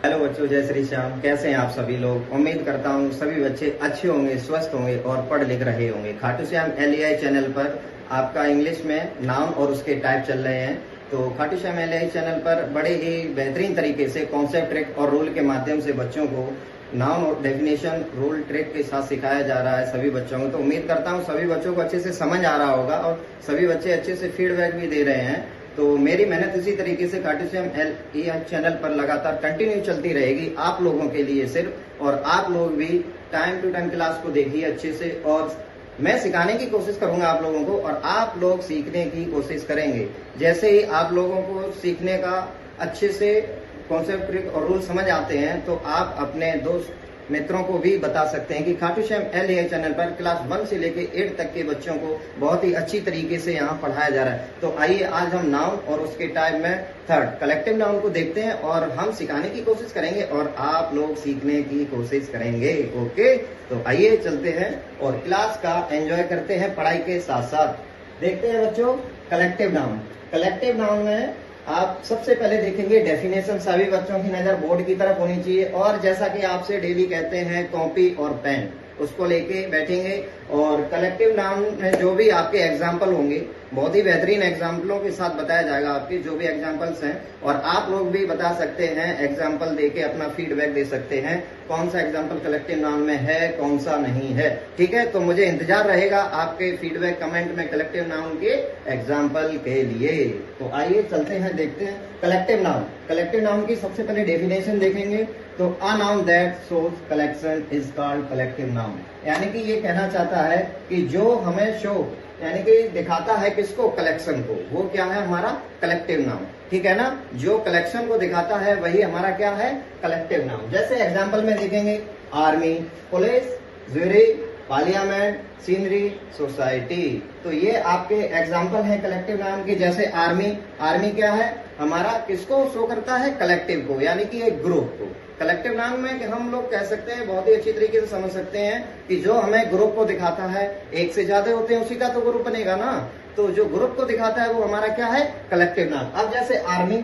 Hello बच्चों, जय श्री श्याम। कैसे हैं आप सभी लोग? उम्मीद करता हूँ सभी बच्चे अच्छे होंगे, स्वस्थ होंगे और पढ़ लिख रहे होंगे। खाटू श्याम LAI चैनल पर आपका इंग्लिश में नाउन और उसके टाइप चल रहे हैं। तो खाटू श्याम LAI चैनल पर बड़े ही बेहतरीन तरीके से कॉन्सेप्ट, ट्रिक और रूल के माध्यम से बच्चों को नाउन और डेफिनेशन, रूल, ट्रिक के साथ सिखाया जा रहा है सभी बच्चों को। तो उम्मीद करता हूँ सभी बच्चों को अच्छे से समझ आ रहा होगा और सभी बच्चे अच्छे से फीडबैक भी दे रहे हैं। तो मेरी मेहनत इसी तरीके से खाटू श्याम LAI चैनल पर लगातार कंटिन्यू चलती रहेगी आप लोगों के लिए सिर्फ। और आप लोग भी टाइम टू टाइम क्लास को देखिए अच्छे से, और मैं सिखाने की कोशिश करूंगा आप लोगों को और आप लोग सीखने की कोशिश करेंगे। जैसे ही आप लोगों को सीखने का अच्छे से कॉन्सेप्ट, ट्रिक और रूल समझ आते हैं तो आप अपने दोस्त मित्रों को भी बता सकते हैं कि खाटू श्याम LAI चैनल पर क्लास 1 से लेके 8 तक के बच्चों को बहुत ही अच्छी तरीके से यहाँ पढ़ाया जा रहा है। तो आइए आज हम नाउन और उसके टाइप में थर्ड कलेक्टिव नाउन को देखते हैं और हम सिखाने की कोशिश करेंगे और आप लोग सीखने की कोशिश करेंगे। ओके, तो आइए चलते हैं और क्लास का एंजॉय करते हैं पढ़ाई के साथ साथ। देखते हैं बच्चों कलेक्टिव नाउन। कलेक्टिव नाउन में आप सबसे पहले देखेंगे डेफिनेशन। सभी बच्चों की नजर बोर्ड की तरफ होनी चाहिए और जैसा कि आपसे डेली कहते हैं कॉपी और पेन उसको लेके बैठेंगे। और कलेक्टिव नाउन में जो भी आपके एग्जाम्पल होंगे बहुत ही बेहतरीन एग्जाम्पलों के साथ बताया जाएगा आपके जो भी एग्जाम्पल्स हैं, और आप लोग भी बता सकते हैं एग्जाम्पल देके अपना फीडबैक दे सकते हैं कौन सा एग्जाम्पल कलेक्टिव नाउन में है, कौन सा नहीं है। ठीक है, तो मुझे इंतजार रहेगा आपके फीडबैक कमेंट में कलेक्टिव नाउन के एग्जाम्पल के लिए। तो आइए चलते हैं, देखते हैं कलेक्टिव नाउन। कलेक्टिव नाउन की सबसे पहले डेफिनेशन देखेंगे तो a noun that shows collection is called collective noun. यानी कि ये कहना चाहता है कि जो हमें शो यानी कि दिखाता है किसको, कलेक्शन को, वो क्या है हमारा कलेक्टिव नाउन। ठीक है ना, जो कलेक्शन को दिखाता है वही हमारा क्या है, कलेक्टिव नाउन। जैसे एग्जांपल में देखेंगे army, police, jury, parliament, scenery, society. तो ये आपके एग्जाम्पल हैं कलेक्टिव नाउन के। जैसे आर्मी, आर्मी क्या है हमारा, किसको शो करता है, कलेक्टिव को, यानी कि एक ग्रुप को। कलेक्टिव नाउन में कि हम लोग कह सकते हैं, बहुत ही अच्छी तरीके से समझ सकते हैं कि जो हमें ग्रुप को दिखाता है, एक से ज्यादा होते हैं उसी का तो ग्रुप बनेगा ना। तो जो ग्रुप को दिखाता है वो हमारा क्या है, कलेक्टिव नाउन। अब जैसे आर्मी,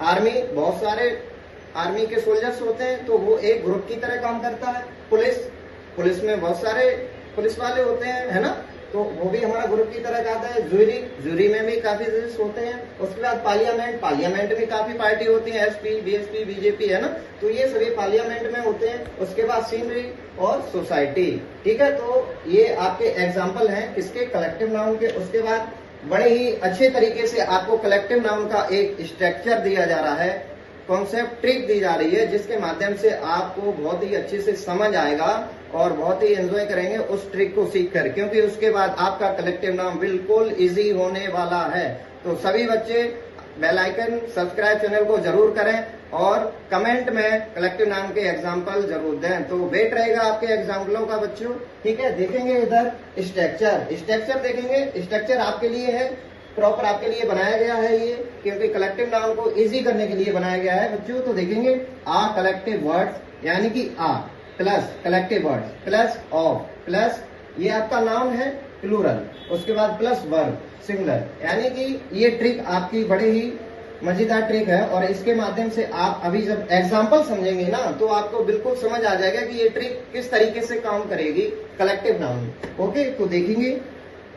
आर्मी बहुत सारे आर्मी के सोल्जर्स होते हैं तो वो एक ग्रुप की तरह काम करता है। पुलिस, पुलिस में बहुत सारे पुलिस वाले होते हैं, है ना, तो वो भी हमारा ग्रुप की तरह आता है। ज्यूरी, ज्यूरी में भी काफी जजेस होते हैं। उसके बाद पार्लियामेंट, पार्लियामेंट में काफी पार्टी होती है, SP, BSP, BJP, है ना, तो ये सभी पार्लियामेंट में होते हैं। उसके बाद सीनरी और सोसाइटी। ठीक है, तो ये आपके एग्जाम्पल हैं किसके, कलेक्टिव नाउन के। उसके बाद बड़े ही अच्छे तरीके से आपको कलेक्टिव नाउन का एक स्ट्रक्चर दिया जा रहा है, कॉन्सेप्ट, ट्रिक दी जा रही है, जिसके माध्यम से आपको बहुत ही अच्छे से समझ आएगा और बहुत ही एंजॉय करेंगे उस ट्रिक को सीख कर, क्योंकि उसके बाद आपका कलेक्टिव नाउन बिल्कुल इजी होने वाला है। तो सभी बच्चे बेल आइकन, सब्सक्राइब चैनल को जरूर करें और कमेंट में कलेक्टिव नाउन के एग्जाम्पल जरूर दें। तो वेट रहेगा आपके एग्जाम्पलों का बच्चों। ठीक है, देखेंगे इधर स्ट्रक्चर, स्ट्रक्चर देखेंगे। स्ट्रक्चर आपके लिए है, प्रॉपर आपके लिए बनाया गया है ये, क्योंकि कलेक्टिव नाउन को इजी करने के लिए बनाया गया है बच्चों। तो देखेंगे आ कलेक्टिव वर्ड्स, यानी कि a plus collective words plus of plus ये आपका नाउन है प्लूरल, उसके बाद प्लस वर्ब सिंगुलर। यानी कि ये ट्रिक आपकी बड़ी ही मजेदार ट्रिक है और इसके माध्यम से आप अभी जब एग्जाम्पल समझेंगे ना तो आपको बिल्कुल समझ आ जाएगा कि ये ट्रिक किस तरीके से काम करेगी कलेक्टिव नाउन। ओके, तो देखेंगे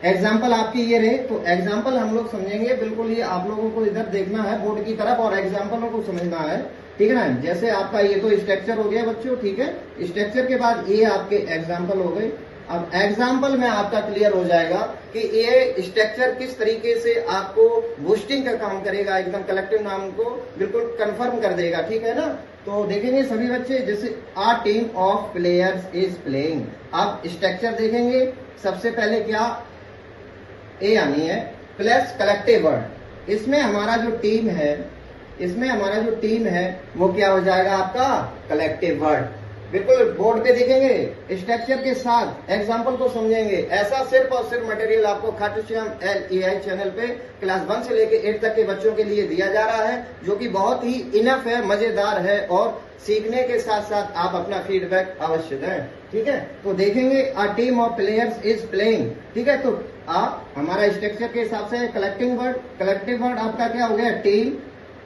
एग्जाम्पल आपकी ये रहे, तो एग्जाम्पल हम लोग समझेंगे बिल्कुल। ये आप लोगों को इधर देखना है बोर्ड की तरफ और एग्जाम्पलों को समझना है। ठीक है ना, जैसे आपका ये तो स्ट्रक्चर हो गया बच्चों। ठीक है, स्ट्रक्चर के बाद ये आपके एग्जाम्पल हो गए। अब एग्जाम्पल में आपका क्लियर हो जाएगा कि ये स्ट्रक्चर किस तरीके से आपको बूस्टिंग का काम करेगा, एकदम कलेक्टिव नाउन को बिल्कुल कंफर्म कर देगा। ठीक है ना, तो देखेंगे सभी बच्चे, जैसे a team of players is playing. अब स्ट्रक्चर देखेंगे, सबसे पहले क्या ए आनी है प्लस कलेक्टिव वर्ड। इसमें हमारा जो टीम है, इसमें हमारा जो टीम है वो क्या हो जाएगा आपका कलेक्टिव वर्ड। बिल्कुल बोर्ड पे देखेंगे स्ट्रक्चर के साथ एग्जाम्पल को समझेंगे। ऐसा सिर्फ और सिर्फ मटेरियल आपको खाटू श्याम LAI चैनल पे क्लास 1 से लेके 8 तक के बच्चों के लिए दिया जा रहा है, जो कि बहुत ही इनफ है, मजेदार है और सीखने के साथ साथ आप अपना फीडबैक अवश्य दें। ठीक है, तो देखेंगे अ team of players is playing. ठीक है, तो आप हमारा स्ट्रक्चर के हिसाब से कलेक्टिव वर्ड आपका क्या हो गया, टीम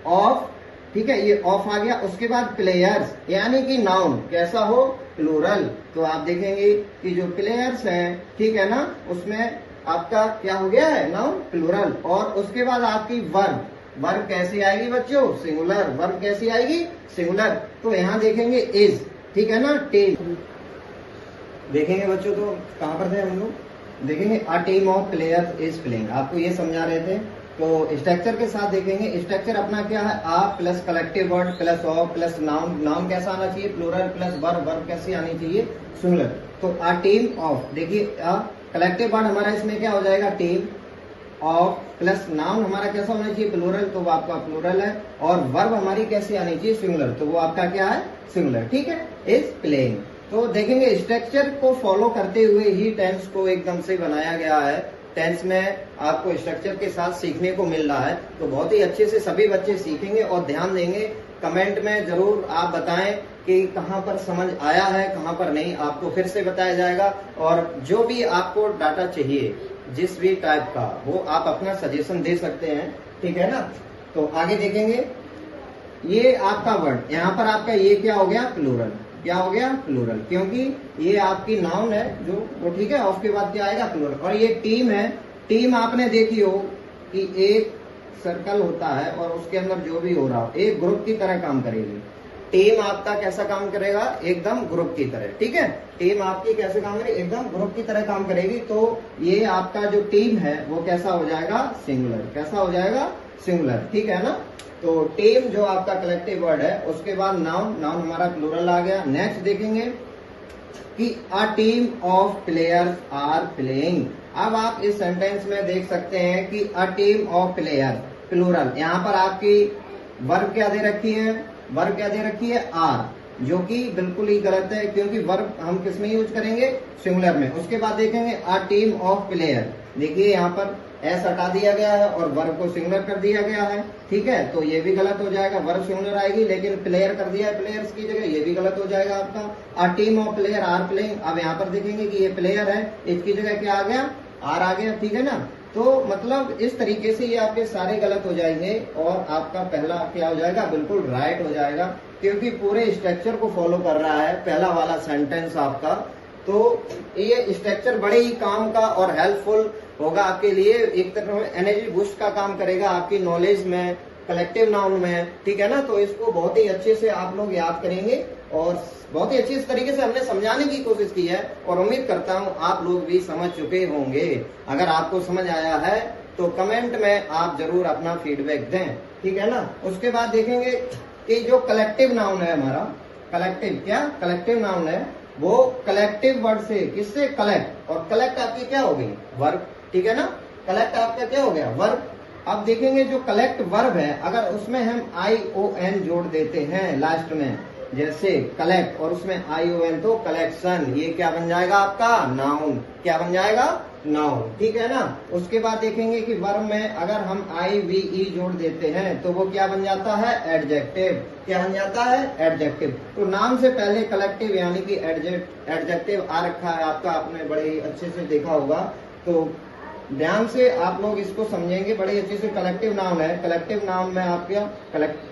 ऑफ ठीक है, ये ऑफ आ गया। उसके बाद प्लेयर्स यानी कि नाउन कैसा हो, प्लूरल। तो आप देखेंगे कि जो प्लेयर्स हैं, ठीक है ना, उसमें आपका क्या हो गया है, नाउन प्लूरल। और उसके बाद आपकी वर्ब, वर्ब कैसी आएगी बच्चों, सिंगुलर। वर्ब कैसी आएगी, सिंगुलर। तो यहाँ देखेंगे इज, ठीक है ना, टीम देखेंगे बच्चों। तो कहाँ पर थे हम लोग, देखेंगे अ team of players is playing, आपको ये समझा रहे थे। तो स्ट्रक्चर के साथ देखेंगे, स्ट्रक्चर अपना क्या है, a plus collective word plus of plus noun. Noun कैसा आना चाहिए, प्लूरल प्लस वर्ब, वर्ब कैसी आनी चाहिए, सिंगुलर। तो अ टीम ऑफ, देखिए कलेक्टिव वर्ड हमारा इसमें क्या हो जाएगा, टीम ऑफ प्लस नाउन हमारा कैसा होना चाहिए, प्लूरल, तो वो आपका प्लूरल है। और वर्ब हमारी कैसी आनी चाहिए, सिंगुलर, तो वो आपका क्या है, सिंगुलर, ठीक है, इज प्लेइंग। तो देखेंगे स्ट्रक्चर को फॉलो करते हुए ही टेंस को एकदम से बनाया गया है। टेंस में आपको स्ट्रक्चर के साथ सीखने को मिल रहा है, तो बहुत ही अच्छे से सभी बच्चे सीखेंगे और ध्यान देंगे। कमेंट में जरूर आप बताएं कि कहाँ पर समझ आया है, कहाँ पर नहीं, आपको फिर से बताया जाएगा। और जो भी आपको डाटा चाहिए जिस भी टाइप का, वो आप अपना सजेशन दे सकते हैं, ठीक है ना। तो आगे देखेंगे, ये आपका वर्ड यहाँ पर आपका ये क्या हो गया, प्लूरल, क्या हो गया, प्लूरल, क्योंकि ये आपकी नाउन है जो वो, ठीक है, ऑफ के बाद क्या आएगा, प्लूरल। और ये टीम है, टीम आपने देखी हो कि एक सर्कल होता है और उसके अंदर जो भी हो रहा हो एक ग्रुप की तरह काम करेगी। टीम आपका कैसा काम करेगा, एकदम ग्रुप की तरह, ठीक है। टीम आपकी कैसे काम करेगी, एकदम ग्रुप की तरह काम करेगी। तो ये आपका जो टीम है वो कैसा हो जाएगा, सिंगुलर, कैसा हो जाएगा, सिंगुलर, ठीक है ना। तो टीम जो आपका कलेक्टिव वर्ड है, उसके बाद नाउन, नाउन हमारा प्लूरल आ गया। नेक्स्ट देखेंगे कि a team of players are playing. अब आप इस सेंटेंस में देख सकते हैं कि a team of player, plural. यहाँ पर आपकी वर्ब क्या दे रखी है, वर्ब क्या दे रखी है, आर, जो कि बिल्कुल ही गलत है, क्योंकि वर्ब हम किस में यूज करेंगे, सिंगुलर में। उसके बाद देखेंगे अ टीम ऑफ प्लेयर, देखिए यहाँ पर एस हटा दिया गया है और वर्ब को सिंगुलर कर दिया गया है, ठीक है, तो ये भी गलत हो जाएगा। वर्ब सिंगुलर आएगी लेकिन प्लेयर कर दिया है प्लेयर्स की जगह, ये भी गलत हो जाएगा आपका। A team of player are playing, अब यहाँ पर देखेंगे कि ये प्लेयर है, इसकी जगह क्या आ गया, आर आ गया, ठीक है ना। तो मतलब इस तरीके से ये आपके सारे गलत हो जाएंगे और आपका पहला क्या हो जाएगा, बिल्कुल राइट हो जाएगा, क्योंकि पूरे स्ट्रक्चर को फॉलो कर रहा है पहला वाला सेंटेंस आपका। तो ये स्ट्रक्चर बड़े ही काम का और हेल्पफुल होगा आपके लिए, एक तरह एनर्जी बूस्ट का काम करेगा आपकी नॉलेज में, कलेक्टिव नाउन में, ठीक है ना। तो इसको बहुत ही अच्छे से आप लोग याद करेंगे और बहुत ही अच्छी इस तरीके से हमने समझाने की कोशिश की है और उम्मीद करता हूँ आप लोग भी समझ चुके होंगे। अगर आपको समझ आया है तो कमेंट में आप जरूर अपना फीडबैक दें, ठीक है ना। उसके बाद देखेंगे कि जो कलेक्टिव नाउन है हमारा, कलेक्टिव क्या, कलेक्टिव नाउन है वो कलेक्टिव वर्ड से, किससे, कलेक्ट, और कलेक्ट आपकी क्या हो गई, वर्ब, ठीक है ना। कलेक्ट आपका क्या हो गया, वर्ब। अब देखेंगे जो कलेक्ट वर्ब है, अगर उसमें हम ION जोड़ देते हैं लास्ट में, जैसे कलेक्ट और उसमें ION, तो कलेक्शन, ये क्या बन जाएगा आपका, नाउन, क्या बन जाएगा, नाउन, ठीक है ना। उसके बाद देखेंगे कि वर्ब में अगर हम IVE जोड़ देते हैं तो वो क्या बन जाता है, एडजेक्टिव, क्या बन जाता है, एडजेक्टिव। तो नाम से पहले कलेक्टिव यानी कि एडजेक्टिव आ रखा है आपका, आपने बड़े ही अच्छे से देखा होगा। तो ध्यान से आप लोग इसको समझेंगे बड़े अच्छे से। कलेक्टिव नाउन है, कलेक्टिव नाउन में आपका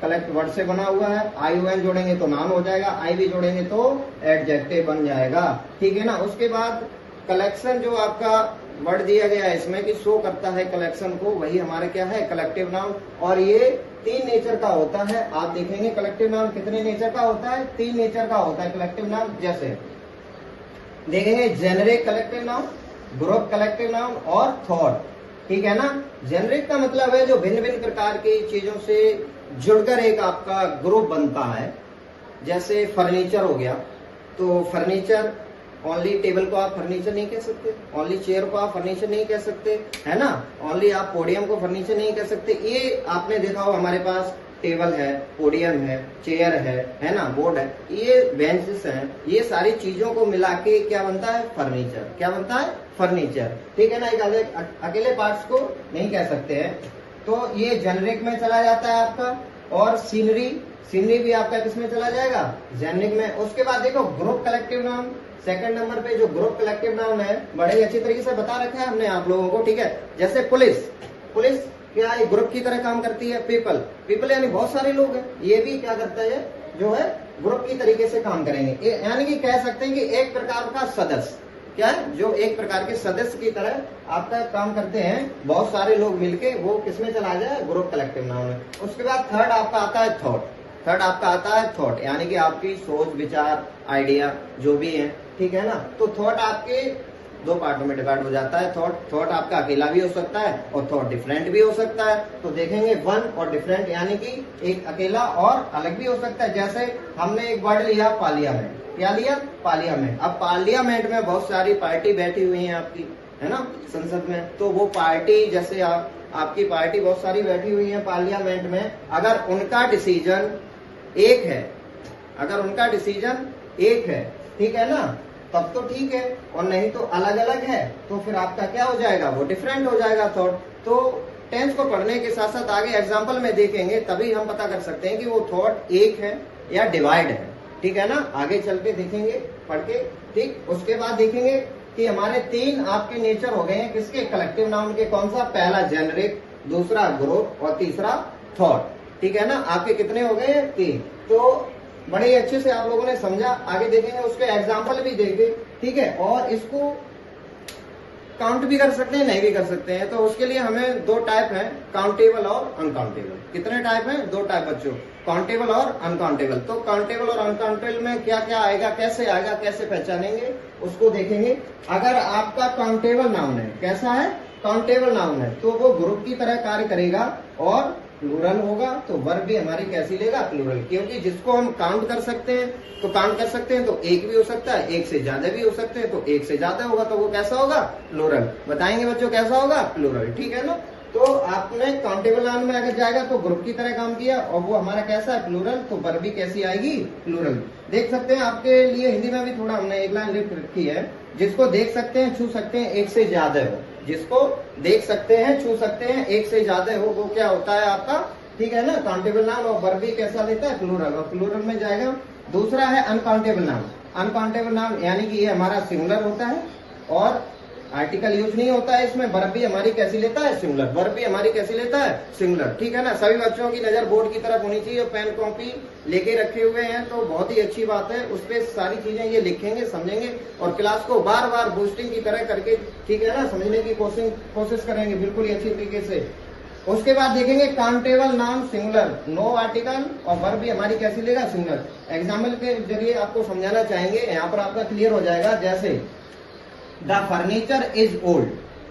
कलेक्ट वर्ड से बना हुआ है, ION जोड़ेंगे तो नाउन हो जाएगा, IV जोड़ेंगे तो एडजेक्टिव बन जाएगा, ठीक है ना। उसके बाद कलेक्शन जो आपका वर्ड दिया गया है इसमें कि शो करता है कलेक्शन को, वही हमारा क्या है, कलेक्टिव नाउन। और ये 3 नेचर का होता है, आप देखेंगे कलेक्टिव नाउन कितने नेचर का होता है, 3 नेचर का होता है कलेक्टिव नाउन। जैसे देखेंगे generic collective noun, group collective noun और थॉट, ठीक है ना। जेनेरिक का मतलब है जो भिन्न भिन्न प्रकार की चीजों से जुड़कर एक आपका ग्रुप बनता है। जैसे फर्नीचर हो गया, तो फर्नीचर, ओनली टेबल को आप फर्नीचर नहीं कह सकते, ओनली चेयर को आप फर्नीचर नहीं कह सकते, है ना, ओनली आप पोडियम को फर्नीचर नहीं कह सकते। ये आपने देखा हो हमारे पास टेबल है, पोडियम है, चेयर है ना, बोर्ड है, ये बेंचेस हैं, ये सारी चीजों को मिला के क्या बनता है, फर्नीचर, क्या बनता है, फर्नीचर, ठीक है ना। एक अकेले पार्ट्स को नहीं कह सकते हैं। तो ये जेनेरिक में चला जाता है आपका। और सीनरी, सीनरी भी आपका किसमें चला जाएगा, जेनेरिक में। उसके बाद देखो group collective noun, second number पे जो ग्रुप कलेक्टिव नाउन है, बड़े अच्छी तरीके से बता रखा है हमने आप लोगों को, ठीक है। जैसे पुलिस, पुलिस क्या ये ग्रुप की तरह काम करती है? पीपल, पीपल यानी बहुत सारे लोग हैं, ये भी क्या करता है, जो है ग्रुप की तरीके से काम करेंगे। यानी कि कह सकते हैं कि एक प्रकार का सदस्य, क्या है, जो एक प्रकार के सदस्य की तरह आपका काम करते हैं, बहुत सारे लोग मिलके, वो किसमें चला जाए, ग्रुप, कलेक्टिव नाउन में। उसके बाद थर्ड आपका आता है थॉट। थर्ड आपका आता है थॉट, यानी कि आपकी सोच, विचार, आइडिया जो भी है, ठीक है ना। तो थॉट आपके दो पार्टों में डिवाइड हो जाता है। थॉट आपका अकेला भी हो सकता है और थॉट डिफरेंट भी हो सकता है। तो देखेंगे वन और डिफरेंट, यानी कि एक अकेला और अलग भी हो सकता है। जैसे हमने एक वर्ड लिया पार्लियामेंट, क्या लिया, पार्लियामेंट। अब पार्लियामेंट में बहुत सारी पार्टी बैठी हुई है आपकी, है ना, संसद में। तो वो पार्टी, जैसे आपकी पार्टी बहुत सारी बैठी हुई है पार्लियामेंट में, अगर उनका डिसीजन एक है, अगर उनका डिसीजन एक है, ठीक है ना, तब तो ठीक है, और नहीं तो अलग अलग है, तो फिर आपका क्या हो जाएगा, वो डिफरेंट हो जाएगा थॉट। तो टेंस को पढ़ने के साथ साथ आगे एग्जाम्पल में देखेंगे, तभी हम पता कर सकते हैं कि वो थॉट एक है या डिवाइड है, ठीक है ना। आगे चल के देखेंगे पढ़ के, ठीक। उसके बाद देखेंगे कि हमारे तीन आपके नेचर हो गए हैं, किसके, कलेक्टिव नाउन के। कौन सा, पहला जेनरिक, दूसरा ग्रुप और तीसरा थॉट, ठीक है ना। आपके कितने हो गए, तीन। तो बड़े ही अच्छे से आप लोगों ने समझा। आगे देखेंगे, उसके एग्जाम्पल भी देंगे, ठीक है। और इसको काउंट भी कर सकते हैं, नहीं भी कर सकते हैं। तो उसके लिए हमें दो टाइप है, काउंटेबल और अनकाउंटेबल। कितने टाइप हैं, दो टाइप बच्चों, काउंटेबल और अनकाउंटेबल। तो काउंटेबल और अनकाउंटेबल में क्या क्या आएगा, कैसे आएगा, कैसे पहचानेंगे, उसको देखेंगे। अगर आपका काउंटेबल नाउन है, कैसा है, काउंटेबल नाउन है, तो वो ग्रुप की तरह कार्य करेगा और प्लूरल होगा। तो वर्ब भी हमारी कैसी लेगा, प्लूरल, क्योंकि जिसको हम काउंट कर सकते हैं तो काउंट कर सकते हैं, तो एक भी हो सकता है, एक से ज्यादा भी हो सकते हैं, तो एक से ज्यादा होगा तो वो कैसा होगा, प्लूरल। बताएंगे बच्चों कैसा होगा, प्लूरल, ठीक है ना। तो आपने काउंटेबल नाउन में अगर जाएगा तो ग्रुप की तरह काम किया और वो हमारा कैसा है, प्लूरल, तो वर्ब भी कैसी आएगी, प्लूरल। देख सकते हैं, आपके लिए हिंदी में भी थोड़ा हमने एक लाइन लिख रखी है, जिसको देख सकते हैं, छू सकते हैं, एक से ज्यादा हो। जिसको देख सकते हैं, छू सकते हैं, एक से ज्यादा हो, वो क्या होता है आपका, ठीक है ना, काउंटेबल नाउन। और वर्ब भी कैसा लेता है, प्लूरल, और प्लूरल में जाएगा। दूसरा है अनकाउंटेबल नाउन। अनकाउंटेबल नाउन यानी कि ये हमारा सिंगुलर होता है और आर्टिकल यूज नहीं होता है इसमें। वर्ब भी हमारी कैसी लेता है, सिंगुलर। वर्ब भी हमारी कैसी लेता है, सिंगुलर, ठीक है ना। सभी बच्चों की नजर बोर्ड की तरफ होनी चाहिए, पेन कॉपी लेके रखे हुए हैं तो बहुत ही अच्छी बात है। उस पर सारी चीजें ये लिखेंगे, समझेंगे और क्लास को बार बार बूस्टिंग की तरह करके, ठीक है ना, समझने की कोशिश करेंगे बिल्कुल ही अच्छी तरीके से। उसके बाद देखेंगे countable noun singular, no article, और वर्ब भी हमारी कैसी लेगा, सिंगुलर। एग्जाम्पल के जरिए आपको समझाना चाहेंगे, यहाँ पर आपका क्लियर हो जाएगा। जैसे the furniture is old,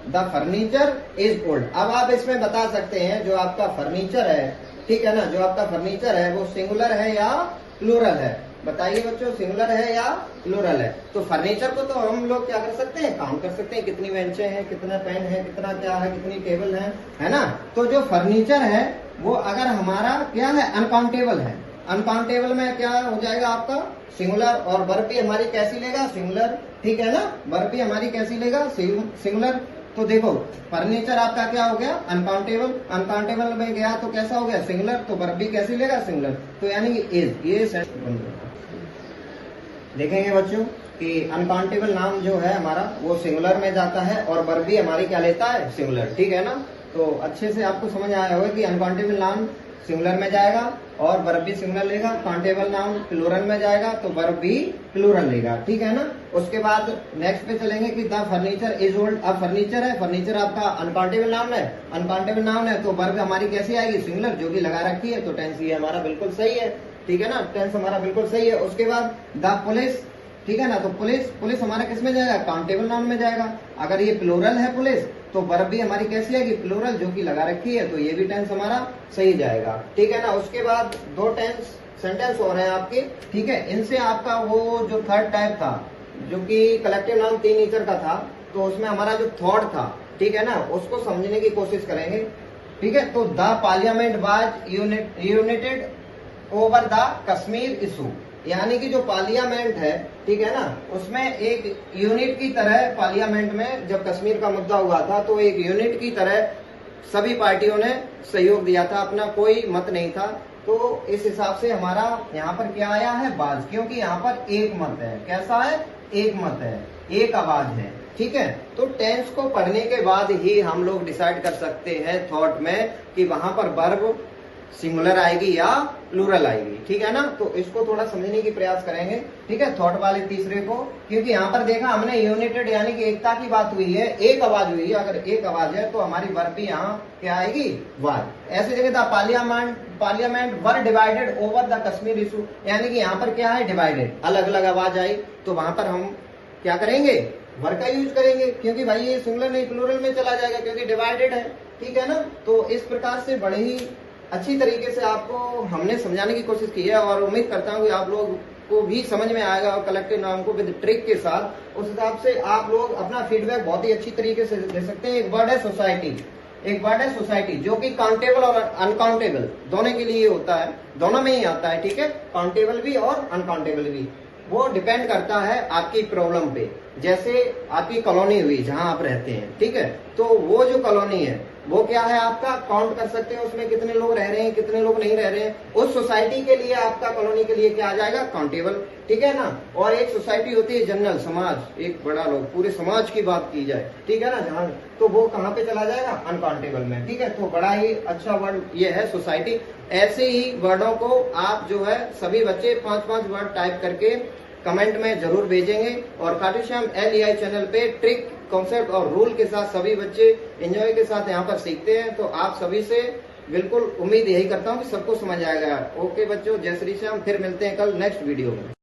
the furniture is old. अब आप इसमें बता सकते हैं जो आपका फर्नीचर है, ठीक है ना, जो आपका फर्नीचर है वो सिंगुलर है या प्लूरल है। बताइए बच्चों, सिंगुलर है या प्लूरल है। तो फर्नीचर को तो हम लोग क्या कर सकते हैं, काउंट कर सकते हैं, कितनी बेंचें हैं, कितना पेन है, कितना क्या है, कितनी टेबल है ना। तो जो फर्नीचर है वो अगर हमारा क्या है, अनकाउंटेबल है। अनकाउंटेबल में क्या हो जाएगा आपका, सिंगुलर, और वर्ब भी हमारी कैसी लेगा, सिंगुलर, ठीक है ना। वर्ब भी हमारी कैसी लेगा, सिंगुलर। तो देखो फर्नीचर आपका क्या हो गया, अनकाउंटेबल, अनकाउंटेबल में गया तो कैसा हो गया, सिंगुलर, तो वर्ब भी कैसी लेगा, सिंगुलर। तो यानी कि इज, ये देखेंगे बच्चों कि अनकाउंटेबल नाउन जो है हमारा वो सिंगुलर में जाता है और वर्ब भी हमारी क्या लेता है, सिंगुलर, ठीक है ना। तो अच्छे से आपको समझ आया होगा कि अनकाउंटेबल नाउन सिंगुलर में जाएगा और वर्ब भी सिंगुलर लेगा। काउंटेबल नाउन प्लूरल में जाएगा तो वर्ब भी प्लूरल लेगा, ठीक है ना। उसके बाद नेक्स्ट पे चलेंगे कि द फर्नीचर इज ओल्ड। अब फर्नीचर है, फर्नीचर आपका अनकाउंटेबल नाउन है, अनकाउंटेबल नाउन है तो वर्ब हमारी कैसी आएगी, सिंगुलर, जो कि लगा रखी है। तो टेंस ये हमारा बिल्कुल सही है, ठीक है ना, टेंस हमारा बिल्कुल सही है। उसके बाद द पुलिस, ठीक है ना, तो पुलिस हमारा किस में जाएगा, काउंटेबल नाउन में जाएगा। अगर ये प्लूरल है पुलिस तो वर्ब भी हमारी कैसी आएगी, प्लूरल, जो कि लगा रखी है, तो ये भी टेंस हमारा सही जाएगा, ठीक है ना। उसके बाद दो टेंस सेंटेंस हो रहे हैं आपके, ठीक है। इनसे आपका वो जो थर्ड टाइप था जो कि कलेक्टिव नाउन तीन नेचर का था, तो उसमें हमारा जो थॉट था, ठीक है ना, उसको समझने की कोशिश करेंगे, ठीक है। तो the parliament was United over the Kashmir issue, यानी कि जो पार्लियामेंट है, ठीक है ना, उसमें एक यूनिट की तरह पार्लियामेंट में जब कश्मीर का मुद्दा हुआ था तो एक यूनिट की तरह सभी पार्टियों ने सहयोग दिया था, अपना कोई मत नहीं था। तो इस हिसाब से हमारा यहाँ पर क्या आया है, बाज, क्योंकि यहाँ पर एक मत है, कैसा है, एक मत है, एक आवाज है, ठीक है। तो टेंस को पढ़ने के बाद ही हम लोग डिसाइड कर सकते हैं थॉट में कि वहां पर वर्ब सिंगुलर आएगी या प्लूरल आएगी, ठीक है ना। तो इसको थोड़ा समझने की प्रयास करेंगे, ठीक है, थॉट वाले तीसरे को। क्योंकि यहाँ पर देखा हमने यूनाइटेड यानी कि एकता की बात हुई है, एक आवाज हुई है। अगर एक आवाज है तो हमारी वर्ब भी यहाँ क्या आएगी, वार। ऐसे जगह था parliament were divided over the Kashmir issue, यानी कि यहाँ पर क्या है, डिवाइडेड, अलग अलग आवाज आई। तो वहां पर हम क्या करेंगे, वर का यूज करेंगे, क्योंकि भाई ये सिंगुलर नहीं प्लूरल में चला जाएगा, क्योंकि डिवाइडेड है, ठीक है ना। तो इस प्रकार से बड़े ही अच्छी तरीके से आपको हमने समझाने की कोशिश की है, और उम्मीद करता हूँ कि आप लोग को भी समझ में आएगा, और कलेक्टिव नाउन को विद ट्रिक के साथ। उस हिसाब से आप लोग अपना फीडबैक बहुत ही अच्छी तरीके से दे सकते हैं। एक वर्ड है सोसाइटी, एक वर्ड है सोसाइटी, जो कि काउंटेबल और अनकाउंटेबल दोनों के लिए होता है, दोनों में ही आता है, ठीक है। काउंटेबल भी और अनकाउंटेबल भी, वो डिपेंड करता है आपकी प्रॉब्लम पे। जैसे आपकी कॉलोनी हुई जहां आप रहते हैं, ठीक है, तो वो जो कॉलोनी है वो क्या है, आपका काउंट कर सकते हैं उसमें कितने लोग रह रहे हैं, कितने लोग नहीं रह रहे हैं। उस सोसाइटी के लिए, आपका कॉलोनी के लिए क्या आ जाएगा, काउंटेबल, ठीक है ना। और एक सोसाइटी होती है जनरल, समाज, एक बड़ा लोग, पूरे समाज की बात की जाए, ठीक है ना, जहां, तो वो कहाँ पे चला जाएगा, अनकाउंटेबल में, ठीक है। तो बड़ा ही अच्छा वर्ड ये है सोसाइटी। ऐसे ही वर्डों को आप जो है सभी बच्चे 5-5 वर्ड टाइप करके कमेंट में जरूर भेजेंगे। और खाटू श्याम LEI चैनल पे ट्रिक, कॉन्सेप्ट और रूल के साथ सभी बच्चे एंजॉय के साथ यहाँ पर सीखते हैं। तो आप सभी से बिल्कुल उम्मीद यही करता हूँ कि सबको समझ आएगा। ओके बच्चों, जय श्री श्याम। फिर मिलते हैं कल नेक्स्ट वीडियो में।